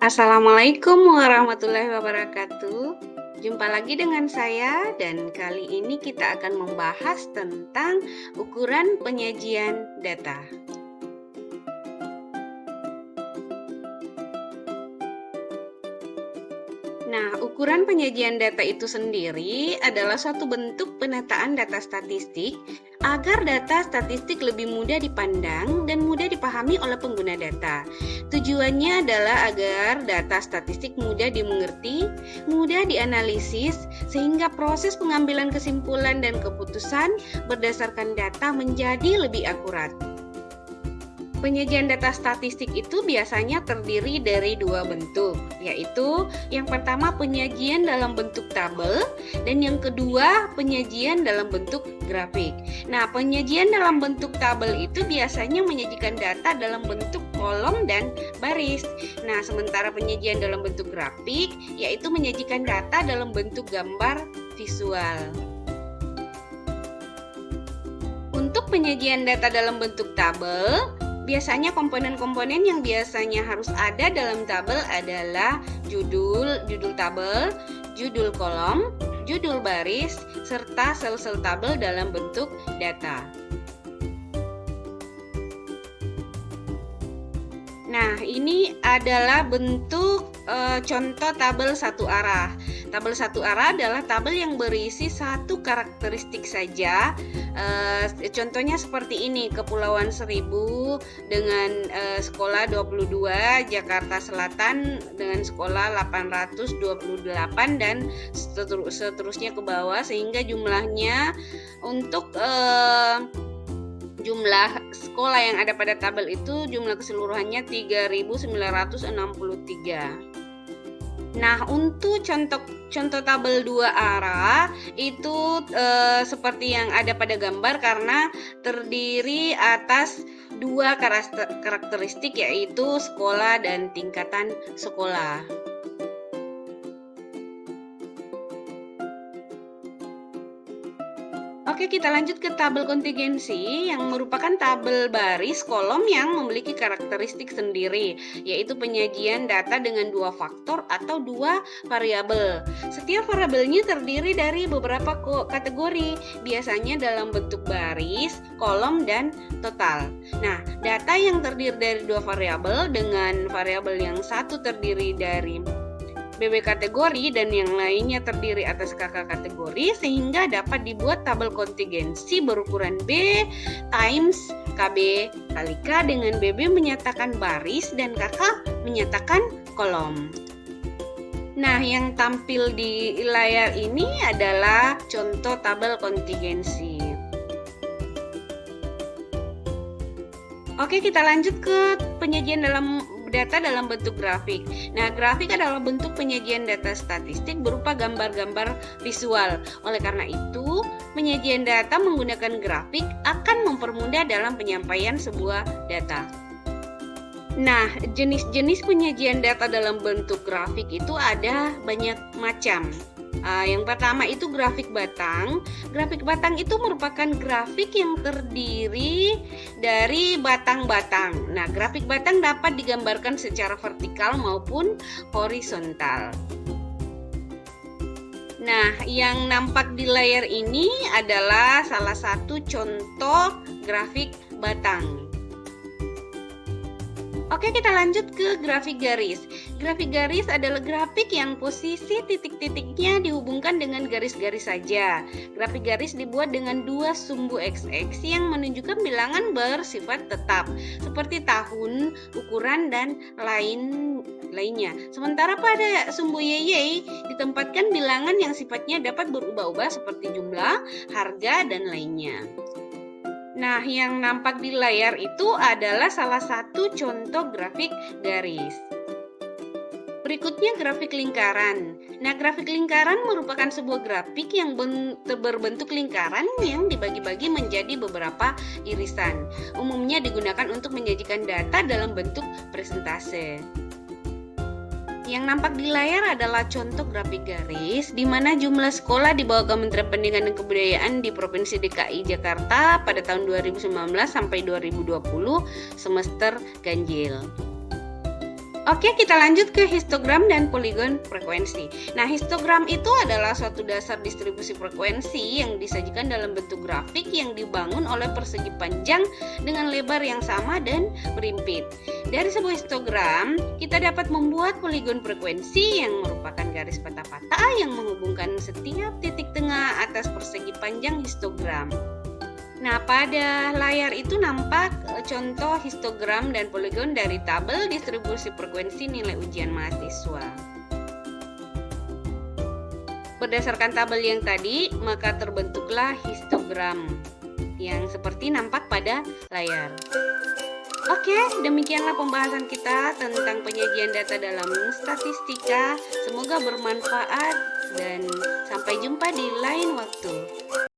Assalamualaikum warahmatullahi wabarakatuh. Jumpa lagi dengan saya dan kali ini kita akan membahas tentang ukuran penyajian data. Nah, ukuran penyajian data itu sendiri adalah suatu bentuk penataan data statistik agar data statistik lebih mudah dipandang dan mudah dipahami oleh pengguna data. Tujuannya adalah agar data statistik mudah dimengerti, mudah dianalisis, sehingga proses pengambilan kesimpulan dan keputusan berdasarkan data menjadi lebih akurat. Penyajian data statistik itu biasanya terdiri dari dua bentuk, yaitu yang pertama penyajian dalam bentuk tabel dan yang kedua penyajian dalam bentuk grafik. Nah, penyajian dalam bentuk tabel itu biasanya menyajikan data dalam bentuk kolom dan baris. Nah, sementara penyajian dalam bentuk grafik yaitu menyajikan data dalam bentuk gambar visual. Untuk penyajian data dalam bentuk tabel, biasanya komponen-komponen yang biasanya harus ada dalam tabel adalah judul tabel, judul kolom, judul baris, serta sel-sel tabel dalam bentuk data. Nah, ini adalah bentuk contoh tabel satu arah. Tabel satu arah adalah tabel yang berisi satu karakteristik saja. Contohnya seperti ini, Kepulauan Seribu dengan sekolah 22, Jakarta Selatan dengan sekolah 828 dan seterusnya ke bawah, sehingga jumlahnya untuk jumlah sekolah yang ada pada tabel itu jumlah keseluruhannya 3.963. Nah, untuk contoh tabel dua arah itu seperti yang ada pada gambar karena terdiri atas dua karakteristik, yaitu sekolah dan tingkatan sekolah. Oke, kita lanjut ke tabel kontingensi yang merupakan tabel baris kolom yang memiliki karakteristik sendiri, yaitu penyajian data dengan dua faktor atau dua variabel. Setiap variabelnya terdiri dari beberapa kategori, biasanya dalam bentuk baris, kolom, dan total. Nah, data yang terdiri dari dua variabel dengan variabel yang satu terdiri dari BB kategori dan yang lainnya terdiri atas KK kategori, sehingga dapat dibuat tabel kontingensi berukuran B times KB kali K dengan BB menyatakan baris dan KK menyatakan kolom. Nah, yang tampil di layar ini adalah contoh tabel kontingensi. Oke, kita lanjut ke penyajian data dalam bentuk grafik. Nah, grafik adalah bentuk penyajian data statistik berupa gambar-gambar visual. Oleh karena itu, penyajian data menggunakan grafik akan mempermudah dalam penyampaian sebuah data. Nah, jenis-jenis penyajian data dalam bentuk grafik itu ada banyak macam. Yang pertama itu grafik batang. Grafik batang itu merupakan grafik yang terdiri dari batang-batang. Nah, grafik batang dapat digambarkan secara vertikal maupun horizontal. Nah, yang nampak di layar ini adalah salah satu contoh grafik batang. Oke, kita lanjut ke grafik garis. Grafik garis adalah grafik yang posisi titik-titiknya dihubungkan dengan garis-garis saja. Grafik garis dibuat dengan dua sumbu XX yang menunjukkan bilangan bersifat tetap, seperti tahun, ukuran, dan lainnya. Sementara pada sumbu YY ditempatkan bilangan yang sifatnya dapat berubah-ubah seperti jumlah, harga, dan lainnya. Nah, yang nampak di layar itu adalah salah satu contoh grafik garis. Berikutnya grafik lingkaran. Nah, grafik lingkaran merupakan sebuah grafik yang berbentuk lingkaran yang dibagi-bagi menjadi beberapa irisan. Umumnya digunakan untuk menyajikan data dalam bentuk presentase. Yang nampak di layar adalah contoh grafik garis di mana jumlah sekolah di bawah Kementerian Pendidikan dan Kebudayaan di Provinsi DKI Jakarta pada tahun 2019 sampai 2020 semester ganjil. Oke, kita lanjut ke histogram dan poligon frekuensi. Nah, histogram itu adalah suatu dasar distribusi frekuensi yang disajikan dalam bentuk grafik yang dibangun oleh persegi panjang dengan lebar yang sama dan berimpit. Dari sebuah histogram, kita dapat membuat poligon frekuensi yang merupakan garis patah-patah yang menghubungkan setiap titik tengah atas persegi panjang histogram. Nah, pada layar itu nampak contoh histogram dan poligon dari tabel distribusi frekuensi nilai ujian mahasiswa. Berdasarkan tabel yang tadi, maka terbentuklah histogram yang seperti nampak pada layar. Oke, demikianlah pembahasan kita tentang penyajian data dalam statistika. Semoga bermanfaat dan sampai jumpa di lain waktu.